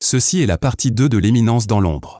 Ceci est la partie 2 de l'Éminence dans l'ombre.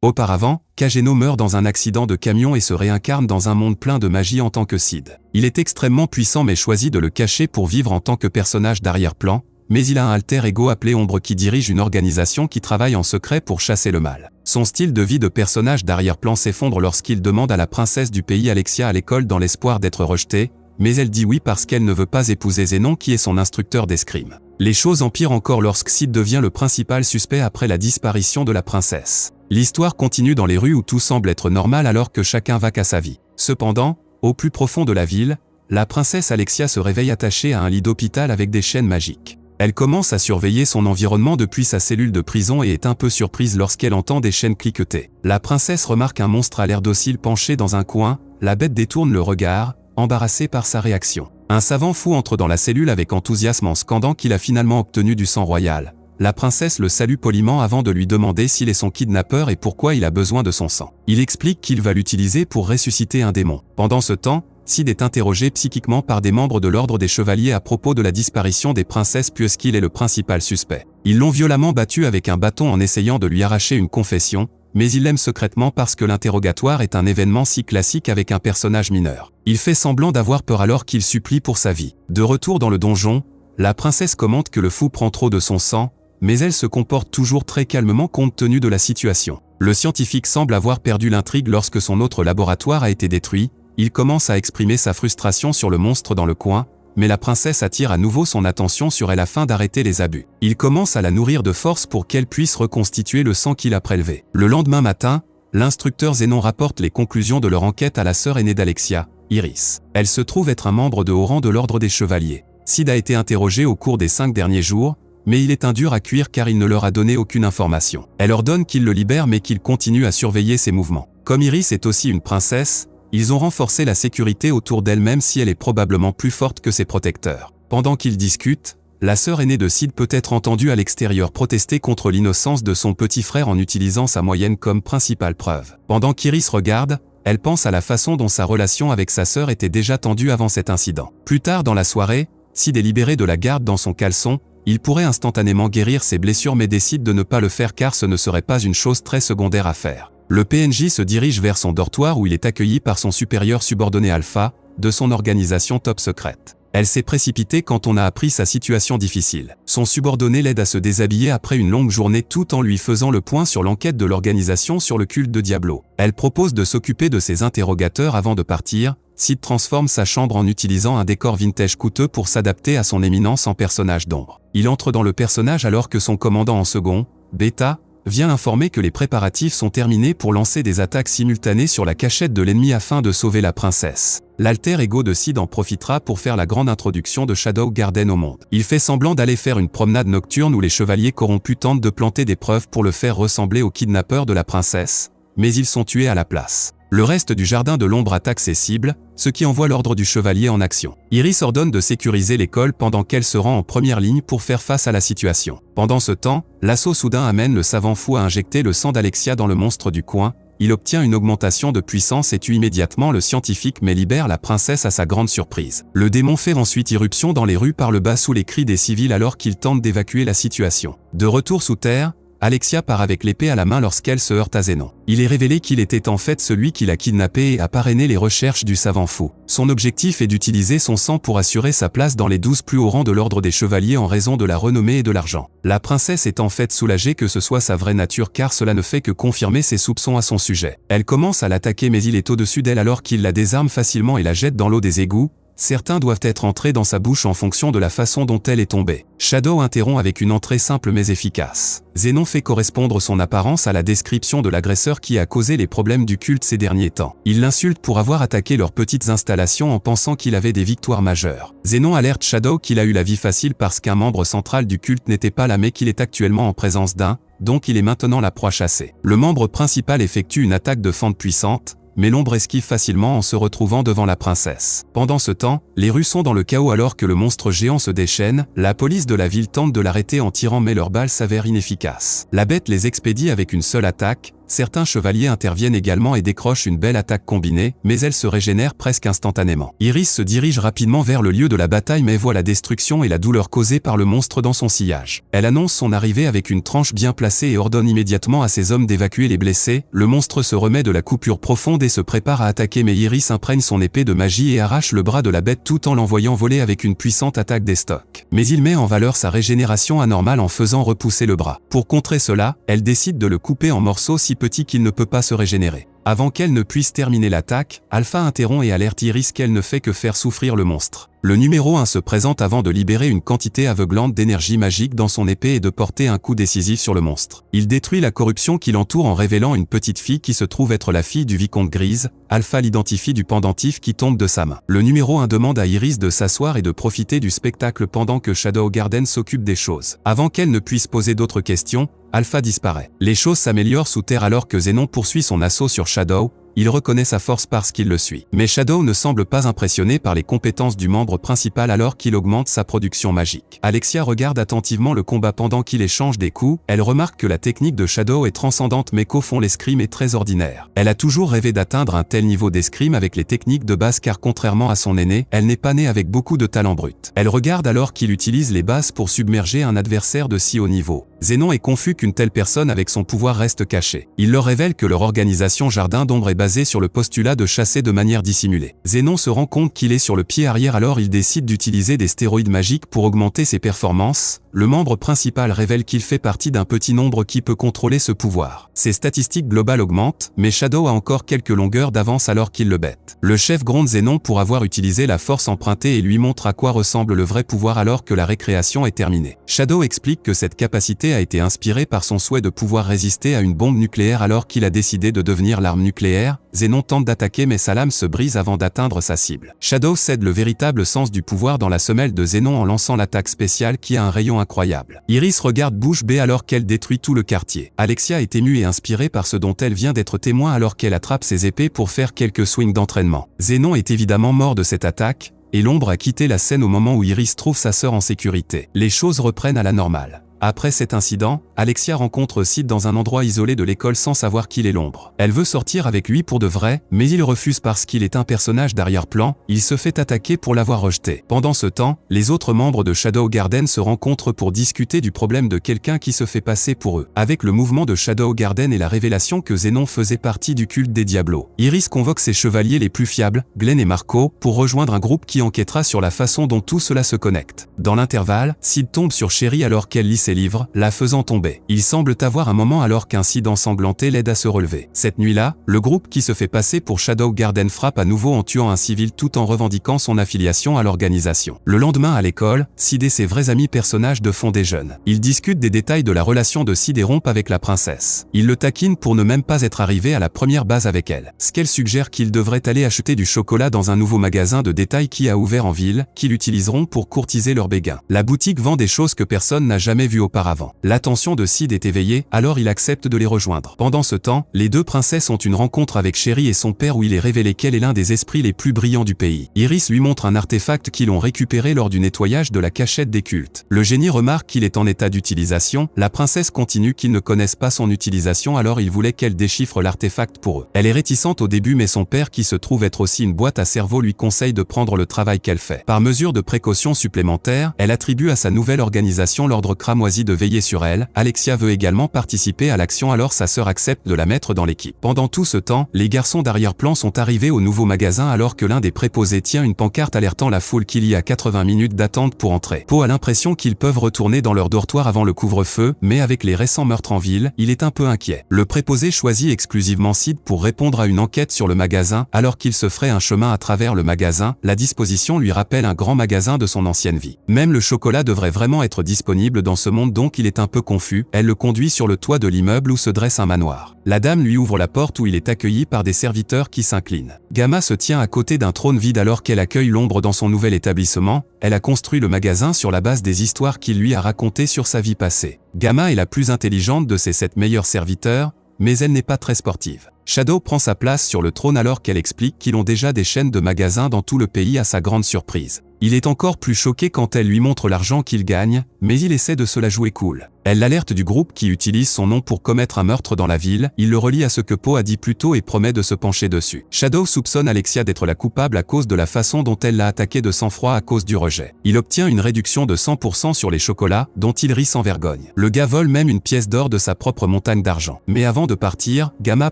Auparavant, Kageno meurt dans un accident de camion et se réincarne dans un monde plein de magie en tant que Sid. Il est extrêmement puissant mais choisit de le cacher pour vivre en tant que personnage d'arrière-plan, mais il a un alter ego appelé Ombre qui dirige une organisation qui travaille en secret pour chasser le mal. Son style de vie de personnage d'arrière-plan s'effondre lorsqu'il demande à la princesse du pays Alexia à l'école dans l'espoir d'être rejetée, mais elle dit oui parce qu'elle ne veut pas épouser Zenon qui est son instructeur d'escrime. Les choses empirent encore lorsque Sid devient le principal suspect après la disparition de la princesse. L'histoire continue dans les rues où tout semble être normal alors que chacun va qu'à sa vie. Cependant, au plus profond de la ville, la princesse Alexia se réveille attachée à un lit d'hôpital avec des chaînes magiques. Elle commence à surveiller son environnement depuis sa cellule de prison et est un peu surprise lorsqu'elle entend des chaînes cliqueter. La princesse remarque un monstre à l'air docile penché dans un coin, la bête détourne le regard, embarrassée par sa réaction. Un savant fou entre dans la cellule avec enthousiasme en scandant qu'il a finalement obtenu du sang royal. La princesse le salue poliment avant de lui demander s'il est son kidnappeur et pourquoi il a besoin de son sang. Il explique qu'il va l'utiliser pour ressusciter un démon. Pendant ce temps, Sid est interrogé psychiquement par des membres de l'ordre des chevaliers à propos de la disparition des princesses puisqu'il est le principal suspect. Ils l'ont violemment battu avec un bâton en essayant de lui arracher une confession, mais il l'aime secrètement parce que l'interrogatoire est un événement si classique avec un personnage mineur. Il fait semblant d'avoir peur alors qu'il supplie pour sa vie. De retour dans le donjon, la princesse commente que le fou prend trop de son sang, mais elle se comporte toujours très calmement compte tenu de la situation. Le scientifique semble avoir perdu l'intrigue lorsque son autre laboratoire a été détruit, il commence à exprimer sa frustration sur le monstre dans le coin, mais la princesse attire à nouveau son attention sur elle afin d'arrêter les abus. Il commence à la nourrir de force pour qu'elle puisse reconstituer le sang qu'il a prélevé. Le lendemain matin, l'instructeur Zenon rapporte les conclusions de leur enquête à la sœur aînée d'Alexia, Iris. Elle se trouve être un membre de haut rang de l'ordre des chevaliers. Sid a été interrogé au cours des 5 derniers jours, mais il est un dur à cuire car il ne leur a donné aucune information. Elle ordonne qu'il le libère mais qu'il continue à surveiller ses mouvements. Comme Iris est aussi une princesse, ils ont renforcé la sécurité autour d'elle même si elle est probablement plus forte que ses protecteurs. Pendant qu'ils discutent, la sœur aînée de Sid peut être entendue à l'extérieur protester contre l'innocence de son petit frère en utilisant sa moyenne comme principale preuve. Pendant qu'Iris regarde, elle pense à la façon dont sa relation avec sa sœur était déjà tendue avant cet incident. Plus tard dans la soirée, Sid est libéré de la garde dans son caleçon. Il pourrait instantanément guérir ses blessures mais décide de ne pas le faire car ce ne serait pas une chose très secondaire à faire. Le PNJ se dirige vers son dortoir où il est accueilli par son supérieur subordonné Alpha, de son organisation top secrète. Elle s'est précipitée quand on a appris sa situation difficile. Son subordonné l'aide à se déshabiller après une longue journée tout en lui faisant le point sur l'enquête de l'organisation sur le culte de Diablo. Elle propose de s'occuper de ses interrogateurs avant de partir. Sid transforme sa chambre en utilisant un décor vintage coûteux pour s'adapter à son éminence en personnage d'ombre. Il entre dans le personnage alors que son commandant en second, Beta, vient informer que les préparatifs sont terminés pour lancer des attaques simultanées sur la cachette de l'ennemi afin de sauver la princesse. L'alter ego de Sid en profitera pour faire la grande introduction de Shadow Garden au monde. Il fait semblant d'aller faire une promenade nocturne où les chevaliers corrompus tentent de planter des preuves pour le faire ressembler au kidnappeur de la princesse, mais ils sont tués à la place. Le reste du jardin de l'ombre attaque ses cibles, ce qui envoie l'ordre du chevalier en action. Iris ordonne de sécuriser l'école pendant qu'elle se rend en première ligne pour faire face à la situation. Pendant ce temps, l'assaut soudain amène le savant fou à injecter le sang d'Alexia dans le monstre du coin. Il obtient une augmentation de puissance et tue immédiatement le scientifique mais libère la princesse à sa grande surprise. Le démon fait ensuite irruption dans les rues par le bas sous les cris des civils alors qu'il tente d'évacuer la situation. De retour sous terre, Alexia part avec l'épée à la main lorsqu'elle se heurte à Zenon. Il est révélé qu'il était en fait celui qui l'a kidnappé et a parrainé les recherches du savant fou. Son objectif est d'utiliser son sang pour assurer sa place dans les 12 plus hauts rangs de l'ordre des chevaliers en raison de la renommée et de l'argent. La princesse est en fait soulagée que ce soit sa vraie nature car cela ne fait que confirmer ses soupçons à son sujet. Elle commence à l'attaquer mais il est au-dessus d'elle alors qu'il la désarme facilement et la jette dans l'eau des égouts. Certains doivent être entrés dans sa bouche en fonction de la façon dont elle est tombée. Shadow interrompt avec une entrée simple mais efficace. Zenon fait correspondre son apparence à la description de l'agresseur qui a causé les problèmes du culte ces derniers temps. Il l'insulte pour avoir attaqué leurs petites installations en pensant qu'il avait des victoires majeures. Zenon alerte Shadow qu'il a eu la vie facile parce qu'un membre central du culte n'était pas là mais qu'il est actuellement en présence d'un, donc il est maintenant la proie chassée. Le membre principal effectue une attaque de fente puissante, mais l'ombre esquive facilement en se retrouvant devant la princesse. Pendant ce temps, les rues sont dans le chaos alors que le monstre géant se déchaîne. La police de la ville tente de l'arrêter en tirant mais leurs balles s'avèrent inefficaces. La bête les expédie avec une seule attaque. certains chevaliers interviennent également et décrochent une belle attaque combinée, mais elle se régénère presque instantanément. Iris se dirige rapidement vers le lieu de la bataille mais voit la destruction et la douleur causée par le monstre dans son sillage. Elle annonce son arrivée avec une tranche bien placée et ordonne immédiatement à ses hommes d'évacuer les blessés. Le monstre se remet de la coupure profonde et se prépare à attaquer mais Iris imprègne son épée de magie et arrache le bras de la bête tout en l'envoyant voler avec une puissante attaque d'estoc. Mais il met en valeur sa régénération anormale en faisant repousser le bras. Pour contrer cela, elle décide de le couper en morceaux si petits qu'il ne peut pas se régénérer. Avant qu'elle ne puisse terminer l'attaque, Alpha interrompt et alerte Iris qu'elle ne fait que faire souffrir le monstre. Le numéro 1 se présente avant de libérer une quantité aveuglante d'énergie magique dans son épée et de porter un coup décisif sur le monstre. Il détruit la corruption qui l'entoure en révélant une petite fille qui se trouve être la fille du vicomte Grise. Alpha l'identifie du pendentif qui tombe de sa main. Le numéro 1 demande à Iris de s'asseoir et de profiter du spectacle pendant que Shadow Garden s'occupe des choses. Avant qu'elle ne puisse poser d'autres questions, Alpha disparaît. Les choses s'améliorent sous terre alors que Zenon poursuit son assaut sur Shadow. Il reconnaît sa force parce qu'il le suit. Mais Shadow ne semble pas impressionné par les compétences du membre principal alors qu'il augmente sa production magique. Alexia regarde attentivement le combat pendant qu'il échange des coups. Elle remarque que la technique de Shadow est transcendante mais qu'au fond l'escrime est très ordinaire. Elle a toujours rêvé d'atteindre un tel niveau d'escrime avec les techniques de base car contrairement à son aîné, elle n'est pas née avec beaucoup de talent brut. Elle regarde alors qu'il utilise les bases pour submerger un adversaire de si haut niveau. Zenon est confus qu'une telle personne avec son pouvoir reste cachée. Il leur révèle que leur organisation Jardin d'Ombre est basée sur le postulat de chasser de manière dissimulée. Zenon se rend compte qu'il est sur le pied arrière alors il décide d'utiliser des stéroïdes magiques pour augmenter ses performances. Le membre principal révèle qu'il fait partie d'un petit nombre qui peut contrôler ce pouvoir. Ses statistiques globales augmentent, mais Shadow a encore quelques longueurs d'avance alors qu'il le bête. Le chef gronde Zenon pour avoir utilisé la force empruntée et lui montre à quoi ressemble le vrai pouvoir alors que la récréation est terminée. Shadow explique que cette capacité a été inspirée par son souhait de pouvoir résister à une bombe nucléaire alors qu'il a décidé de devenir l'arme nucléaire. Zenon tente d'attaquer mais sa lame se brise avant d'atteindre sa cible. Shadow cède le véritable sens du pouvoir dans la semelle de Zenon en lançant l'attaque spéciale qui a un rayon incroyable. Iris regarde bouche bée alors qu'elle détruit tout le quartier. Alexia est émue et inspirée par ce dont elle vient d'être témoin alors qu'elle attrape ses épées pour faire quelques swings d'entraînement. Zenon est évidemment mort de cette attaque, et l'ombre a quitté la scène au moment où Iris trouve sa sœur en sécurité. Les choses reprennent à la normale. Après cet incident, Alexia rencontre Sid dans un endroit isolé de l'école sans savoir qu'il est l'ombre. Elle veut sortir avec lui pour de vrai, mais il refuse parce qu'il est un personnage d'arrière-plan. Il se fait attaquer pour l'avoir rejeté. Pendant ce temps, les autres membres de Shadow Garden se rencontrent pour discuter du problème de quelqu'un qui se fait passer pour eux. Avec le mouvement de Shadow Garden et la révélation que Zenon faisait partie du culte des Diablos, Iris convoque ses chevaliers les plus fiables, Glenn et Marco, pour rejoindre un groupe qui enquêtera sur la façon dont tout cela se connecte. Dans l'intervalle, Sid tombe sur Sherry alors qu'elle lit ses livres, la faisant tomber. Il semble avoir un moment alors qu'un Sid ensanglanté l'aide à se relever. Cette nuit-là, le groupe qui se fait passer pour Shadow Garden frappe à nouveau en tuant un civil tout en revendiquant son affiliation à l'organisation. Le lendemain à l'école, Sid et ses vrais amis personnages de fond déjeunent. Ils discutent des détails de la relation de Sid et rompent avec la princesse. Ils le taquinent pour ne même pas être arrivé à la première base avec elle. Ce qu'elle suggère qu'ils devraient aller acheter du chocolat dans un nouveau magasin de détail qui a ouvert en ville, qu'ils utiliseront pour courtiser leur béguin. La boutique vend des choses que personne n'a jamais vues auparavant. L'attention de Sid est éveillée, alors il accepte de les rejoindre. Pendant ce temps, les deux princesses ont une rencontre avec Sherry et son père où il est révélé qu'elle est l'un des esprits les plus brillants du pays. Iris lui montre un artefact qu'ils ont récupéré lors du nettoyage de la cachette des cultes. Le génie remarque qu'il est en état d'utilisation, la princesse continue qu'ils ne connaissent pas son utilisation alors il voulait qu'elle déchiffre l'artefact pour eux. Elle est réticente au début mais son père qui se trouve être aussi une boîte à cerveau lui conseille de prendre le travail qu'elle fait. Par mesure de précaution supplémentaire, elle attribue à sa nouvelle organisation l'ordre cramoisi de veiller sur elle. Alexia veut également participer à l'action alors sa sœur accepte de la mettre dans l'équipe. Pendant tout ce temps, les garçons d'arrière-plan sont arrivés au nouveau magasin alors que l'un des préposés tient une pancarte alertant la foule qu'il y a 80 minutes d'attente pour entrer. Poe a l'impression qu'ils peuvent retourner dans leur dortoir avant le couvre-feu, mais avec les récents meurtres en ville, il est un peu inquiet. Le préposé choisit exclusivement Sid pour répondre à une enquête sur le magasin alors qu'il se ferait un chemin à travers le magasin. La disposition lui rappelle un grand magasin de son ancienne vie. Même le chocolat devrait vraiment être disponible dans ce monde donc il est un peu confus. Elle le conduit sur le toit de l'immeuble où se dresse un manoir. La dame lui ouvre la porte où il est accueilli par des serviteurs qui s'inclinent. Gamma se tient à côté d'un trône vide alors qu'elle accueille l'ombre dans son nouvel établissement. Elle a construit le magasin sur la base des histoires qu'il lui a racontées sur sa vie passée. Gamma est la plus intelligente de ses 7 meilleurs serviteurs, mais elle n'est pas très sportive. Shadow prend sa place sur le trône alors qu'elle explique qu'ils ont déjà des chaînes de magasins dans tout le pays à sa grande surprise. Il est encore plus choqué quand elle lui montre l'argent qu'il gagne, mais il essaie de se la jouer cool. Elle l'alerte du groupe qui utilise son nom pour commettre un meurtre dans la ville, il le relie à ce que Poe a dit plus tôt et promet de se pencher dessus. Shadow soupçonne Alexia d'être la coupable à cause de la façon dont elle l'a attaqué de sang-froid à cause du rejet. Il obtient une réduction de 100% sur les chocolats, dont il rit sans vergogne. Le gars vole même une pièce d'or de sa propre montagne d'argent. Mais avant de partir, Gamma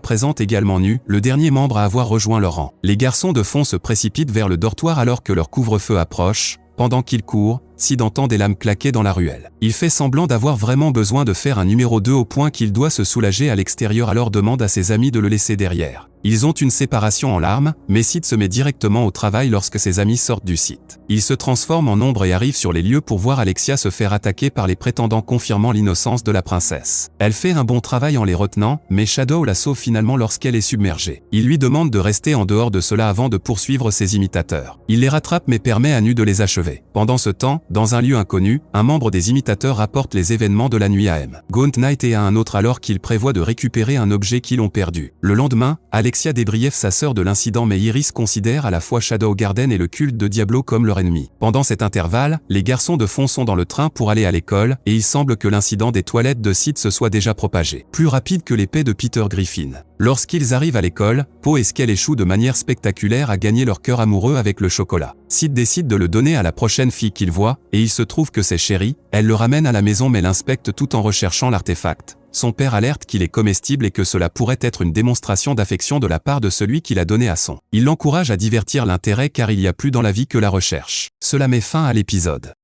présente également nu, le dernier membre à avoir rejoint leur rang. Les garçons de fond se précipitent vers le dortoir alors que leur couvre-feu approche. Pendant qu'il court, Sid entend des lames claquer dans la ruelle. Il fait semblant d'avoir vraiment besoin de faire un numéro 2 au point qu'il doit se soulager à l'extérieur alors demande à ses amis de le laisser derrière. Ils ont une séparation en larmes, mais Sid se met directement au travail lorsque ses amis sortent du site. Il se transforme en ombre et arrive sur les lieux pour voir Alexia se faire attaquer par les prétendants confirmant l'innocence de la princesse. Elle fait un bon travail en les retenant, mais Shadow la sauve finalement lorsqu'elle est submergée. Il lui demande de rester en dehors de cela avant de poursuivre ses imitateurs. Il les rattrape mais permet à Nu de les achever. Pendant ce temps, dans un lieu inconnu, un membre des imitateurs rapporte les événements de la nuit à M. Gaunt Knight et à un autre alors qu'ils prévoient de récupérer un objet qu'ils ont perdu. Le lendemain, Alexia débriefe sa sœur de l'incident mais Iris considère à la fois Shadow Garden et le culte de Diablo comme leur ennemi. Pendant cet intervalle, les garçons de fond sont dans le train pour aller à l'école et il semble que l'incident des toilettes de Sid se soit déjà propagé. Plus rapide que l'épée de Peter Griffin. Lorsqu'ils arrivent à l'école, Poe et Skell échouent de manière spectaculaire à gagner leur cœur amoureux avec le chocolat. Sid décide de le donner à la prochaine fille qu'il voit, et il se trouve que c'est Sherry. Elle le ramène à la maison mais l'inspecte tout en recherchant l'artefact. Son père alerte qu'il est comestible et que cela pourrait être une démonstration d'affection de la part de celui qui l'a donné à son. Il l'encourage à divertir l'intérêt car il y a plus dans la vie que la recherche. Cela met fin à l'épisode.